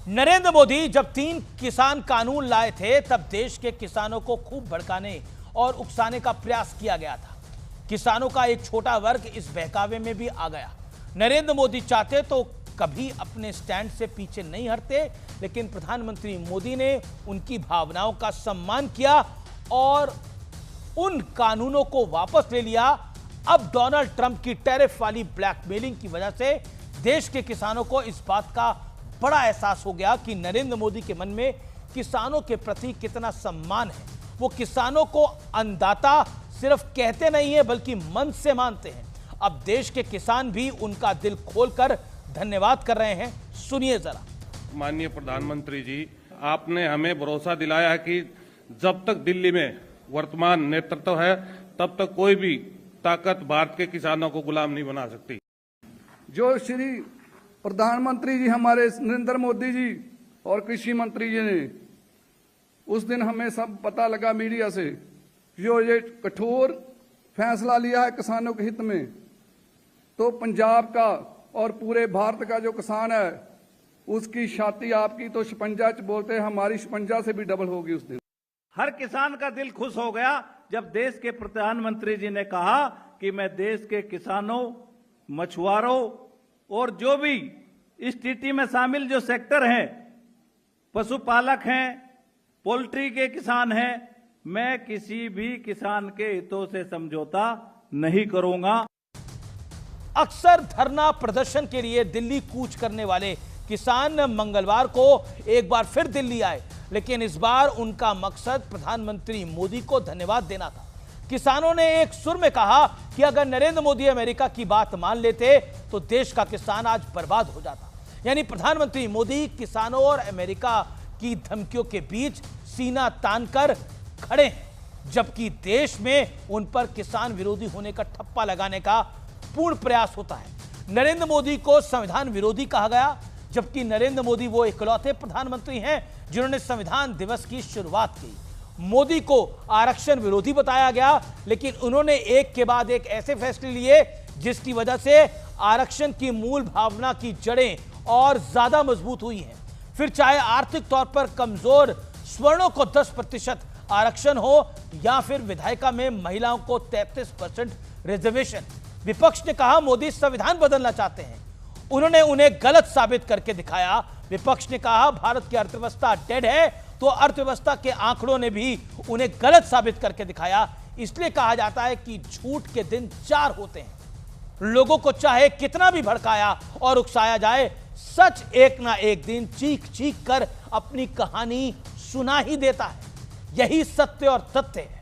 नरेंद्र मोदी जब 3 किसान कानून लाए थे तब देश के किसानों को खूब भड़काने और उकसाने का प्रयास किया गया था। किसानों का एक छोटा वर्ग इस बहकावे में भी आ गया। नरेंद्र मोदी चाहते तो कभी अपने स्टैंड से पीछे नहीं हटते, लेकिन प्रधानमंत्री मोदी ने उनकी भावनाओं का सम्मान किया और उन कानूनों को वापस ले लिया। अब डोनाल्ड ट्रंप की टैरिफ वाली ब्लैकमेलिंग की वजह से देश के किसानों को इस बात का बड़ा एहसास हो गया कि नरेंद्र मोदी के मन में किसानों के प्रति कितना सम्मान है। वो किसानों को अन्नदाता सिर्फ कहते नहीं है बल्कि मन से मानते हैं। अब देश के किसान भी उनका दिल खोलकर धन्यवाद कर रहे हैं। सुनिए जरा। माननीय प्रधानमंत्री जी, आपने हमें भरोसा दिलाया है कि जब तक दिल्ली में वर्तमान नेतृत्व है तब तक कोई भी ताकत भारत के किसानों को गुलाम नहीं बना सकती। जो श्री प्रधानमंत्री जी हमारे नरेंद्र मोदी जी और कृषि मंत्री जी ने उस दिन हमें सब पता लगा मीडिया से, जो ये कठोर फैसला लिया है किसानों के हित में, तो पंजाब का और पूरे भारत का जो किसान है उसकी छाती आपकी तो 56 बोलते हैं, हमारी 56 से भी डबल होगी उस दिन। हर किसान का दिल खुश हो गया जब देश के प्रधानमंत्री जी ने कहा कि मैं देश के किसानों, मछुआरों और जो भी इस टीटी में शामिल जो सेक्टर हैं, पशुपालक हैं, पोल्ट्री के किसान हैं, मैं किसी भी किसान के हितों से समझौता नहीं करूंगा। अक्सर धरना प्रदर्शन के लिए दिल्ली कूच करने वाले किसान मंगलवार को एक बार फिर दिल्ली आए, लेकिन इस बार उनका मकसद प्रधानमंत्री मोदी को धन्यवाद देना था। किसानों ने एक सुर में कहा कि अगर नरेंद्र मोदी अमेरिका की बात मान लेते तो देश का किसान आज बर्बाद हो जाता। यानी प्रधानमंत्री मोदी किसानों और अमेरिका की धमकियों के बीच सीना तानकर खड़े हैं, जबकि देश में उन पर किसान विरोधी होने का ठप्पा लगाने का पूर्ण प्रयास होता है। नरेंद्र मोदी को संविधान विरोधी कहा गया, जबकि नरेंद्र मोदी वो इकलौते प्रधानमंत्री हैं जिन्होंने संविधान दिवस की शुरुआत की। मोदी को आरक्षण विरोधी बताया गया, लेकिन उन्होंने एक के बाद एक ऐसे फैसले लिए जिसकी वजह से आरक्षण की मूल भावना की जड़ें और ज्यादा मजबूत हुई हैं। फिर चाहे आर्थिक तौर पर कमजोर स्वर्णों को 10% आरक्षण हो या फिर विधायिका में महिलाओं को 33% रिजर्वेशन, विपक्ष ने कहा मोदी संविधान बदलना चाहते हैं। उन्होंने उन्हें गलत साबित करके दिखाया। विपक्ष ने कहा भारत की अर्थव्यवस्था डेड है, तो अर्थव्यवस्था के आंकड़ों ने भी उन्हें गलत साबित करके दिखाया। इसलिए कहा जाता है कि झूठ के दिन 4 होते हैं। लोगों को चाहे कितना भी भड़काया और उकसाया जाए, सच एक ना एक दिन चीख चीख कर अपनी कहानी सुना ही देता है। यही सत्य और तथ्य है।